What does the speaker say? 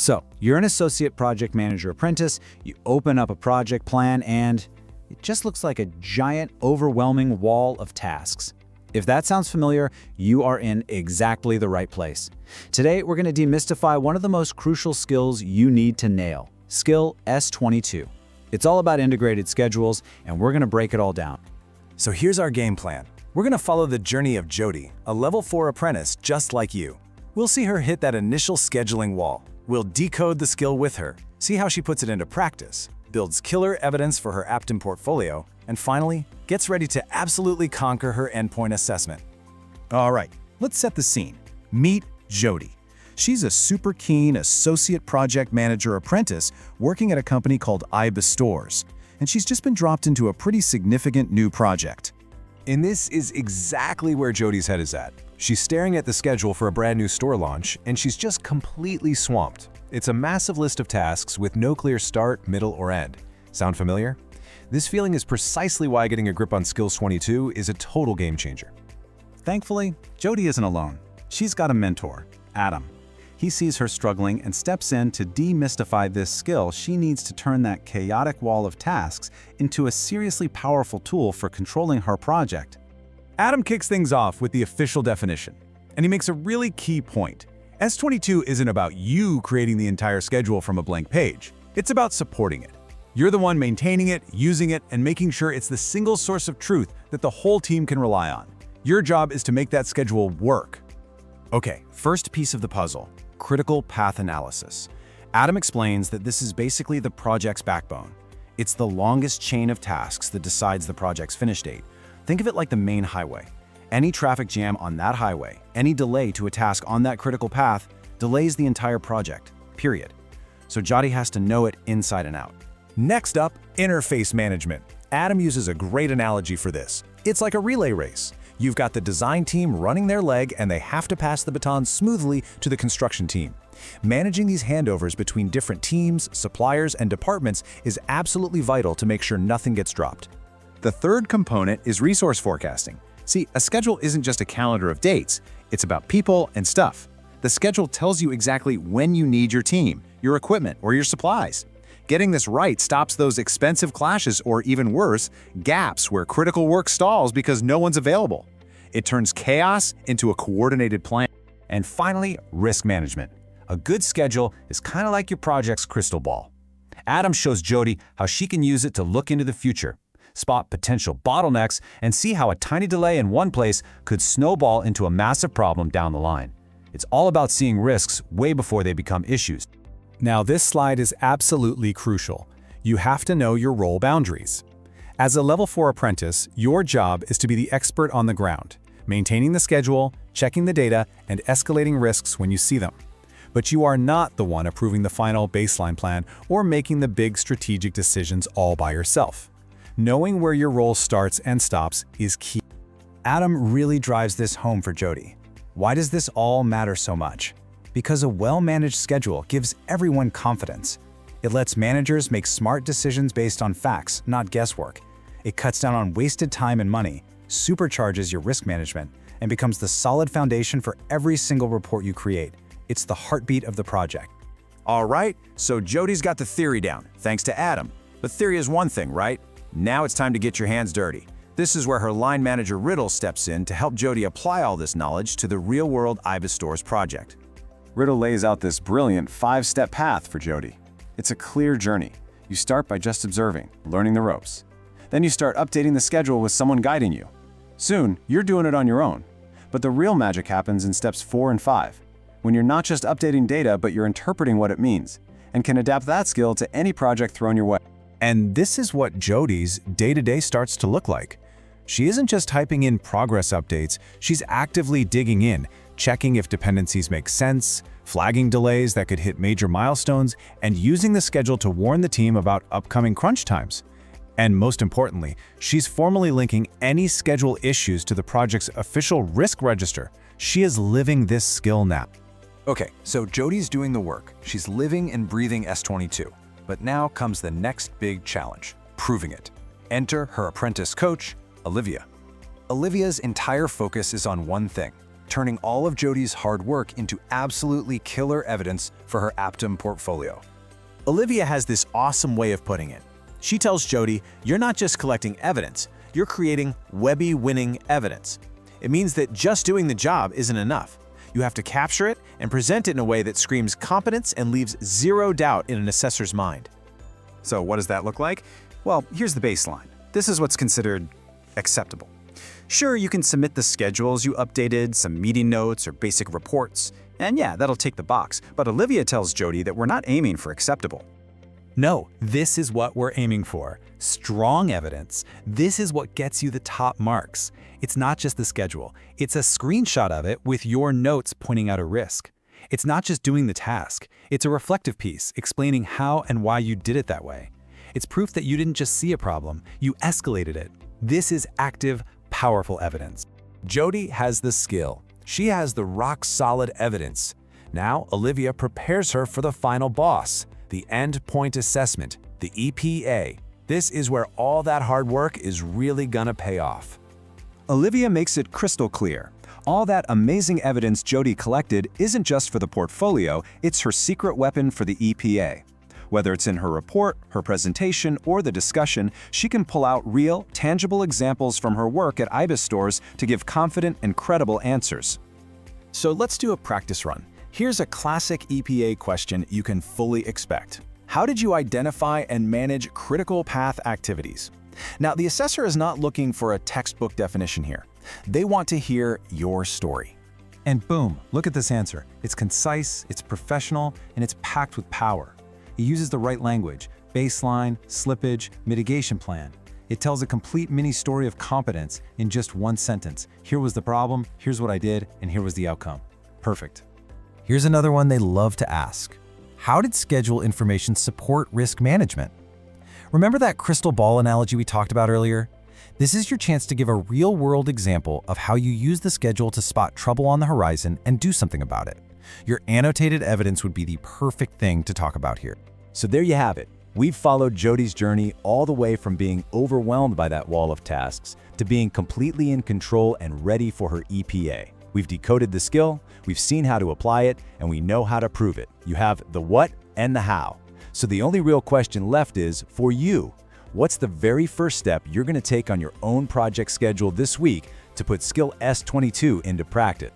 So, you're an associate project manager apprentice, you open up a project plan, and it just looks like a giant, overwhelming wall of tasks. If that sounds familiar, you are in exactly the right place. Today, we're going to demystify one of the most crucial skills you need to nail, skill S22. It's all about integrated schedules, and we're going to break it all down. So here's our game plan. We're going to follow the journey of Jody, a level 4 apprentice just like you. We'll see her hit that initial scheduling wall. We'll decode the skill with her, see how she puts it into practice, builds killer evidence for her Aptin portfolio, and finally, gets ready to absolutely conquer her endpoint assessment. All right, let's set the scene. Meet Jody. She's a super keen associate project manager apprentice working at a company called IBA Stores, and she's just been dropped into a pretty significant new project. And this is exactly where Jody's head is at. She's staring at the schedule for a brand new store launch, and she's just completely swamped. It's a massive list of tasks with no clear start, middle, or end. Sound familiar? This feeling is precisely why getting a grip on Skills 22 is a total game changer. Thankfully, Jody isn't alone. She's got a mentor, Adam. He sees her struggling and steps in to demystify this skill. She needs to turn that chaotic wall of tasks into a seriously powerful tool for controlling her project. Adam kicks things off with the official definition, and he makes a really key point. S22 isn't about you creating the entire schedule from a blank page. It's about supporting it. You're the one maintaining it, using it, and making sure it's the single source of truth that the whole team can rely on. Your job is to make that schedule work. Okay, first piece of the puzzle, critical path analysis. Adam explains that this is basically the project's backbone. It's the longest chain of tasks that decides the project's finish date. Think of it like the main highway. Any traffic jam on that highway, any delay to a task on that critical path, delays the entire project, period. So Jody has to know it inside and out. Next up, interface management. Adam uses a great analogy for this. It's like a relay race. You've got the design team running their leg, and they have to pass the baton smoothly to the construction team. Managing these handovers between different teams, suppliers, and departments is absolutely vital to make sure nothing gets dropped. The third component is resource forecasting. See, a schedule isn't just a calendar of dates. It's about people and stuff. The schedule tells you exactly when you need your team, your equipment, or your supplies. Getting this right stops those expensive clashes, or even worse, gaps where critical work stalls because no one's available. It turns chaos into a coordinated plan. And finally, risk management. A good schedule is kind of like your project's crystal ball. Adam shows Jody how she can use it to look into the future, spot potential bottlenecks, and see how a tiny delay in one place could snowball into a massive problem down the line. It's all about seeing risks way before they become issues. Now, this slide is absolutely crucial. You have to know your role boundaries. As a level 4 apprentice, your job is to be the expert on the ground, maintaining the schedule, checking the data, and escalating risks when you see them. But you are not the one approving the final baseline plan or making the big strategic decisions all by yourself. Knowing where your role starts and stops is key. Adam really drives this home for Jody. Why does this all matter so much? Because a well-managed schedule gives everyone confidence. It lets managers make smart decisions based on facts, not guesswork. It cuts down on wasted time and money, supercharges your risk management, and becomes the solid foundation for every single report you create. It's the heartbeat of the project. All right, so Jody's got the theory down, thanks to Adam. But theory is one thing, right? Now it's time to get your hands dirty. This is where her line manager Riddle steps in to help Jody apply all this knowledge to the real-world IBA Stores project. Riddle lays out this brilliant 5-step path for Jody. It's a clear journey. You start by just observing, learning the ropes. Then you start updating the schedule with someone guiding you. Soon, you're doing it on your own. But the real magic happens in steps 4 and 5, when you're not just updating data, but you're interpreting what it means, and can adapt that skill to any project thrown your way. And this is what Jody's day-to-day starts to look like. She isn't just typing in progress updates, she's actively digging in, checking if dependencies make sense, flagging delays that could hit major milestones, and using the schedule to warn the team about upcoming crunch times. And most importantly, she's formally linking any schedule issues to the project's official risk register. She is living this skill now. Okay, so Jody's doing the work. She's living and breathing S22. But now comes the next big challenge, proving it. Enter her apprentice coach, Olivia. Olivia's entire focus is on one thing. turning all of Jody's hard work into absolutely killer evidence for her Aptum portfolio. Olivia has this awesome way of putting it. She tells Jody, you're not just collecting evidence, you're creating Webby-winning evidence. It means that just doing the job isn't enough. You have to capture it and present it in a way that screams competence and leaves zero doubt in an assessor's mind. So what does that look like? Well, here's the baseline. This is what's considered acceptable. Sure, you can submit the schedules you updated, some meeting notes or basic reports, and yeah, that'll tick the box. But Olivia tells Jody that we're not aiming for acceptable. No, this is what we're aiming for. Strong evidence. This is what gets you the top marks. It's not just the schedule. It's a screenshot of it with your notes pointing out a risk. It's not just doing the task. It's a reflective piece explaining how and why you did it that way. It's proof that you didn't just see a problem, you escalated it. This is active, powerful evidence. Jody has the skill. She has the rock-solid evidence. Now, Olivia prepares her for the final boss, the endpoint assessment, the EPA. This is where all that hard work is really gonna pay off. Olivia makes it crystal clear. All that amazing evidence Jody collected isn't just for the portfolio, it's her secret weapon for the EPA. Whether it's in her report, her presentation, or the discussion, she can pull out real, tangible examples from her work at IBIS stores to give confident and credible answers. So let's do a practice run. Here's a classic EPA question you can fully expect. How did you identify and manage critical path activities? Now, the assessor is not looking for a textbook definition here. They want to hear your story. And boom, look at this answer. It's concise, it's professional, and it's packed with power. It uses the right language: baseline, slippage, mitigation plan. It tells a complete mini story of competence in just one sentence. Here was the problem, here's what I did, and here was the outcome. Perfect. Here's another one they love to ask. How did schedule information support risk management? Remember that crystal ball analogy we talked about earlier? This is your chance to give a real-world example of how you use the schedule to spot trouble on the horizon and do something about it. Your annotated evidence would be the perfect thing to talk about here. So there you have it. We've followed Jody's journey all the way from being overwhelmed by that wall of tasks to being completely in control and ready for her EPA. We've decoded the skill, we've seen how to apply it, and we know how to prove it. You have the what and the how. So the only real question left is, for you, what's the very first step you're going to take on your own project schedule this week to put skill S22 into practice?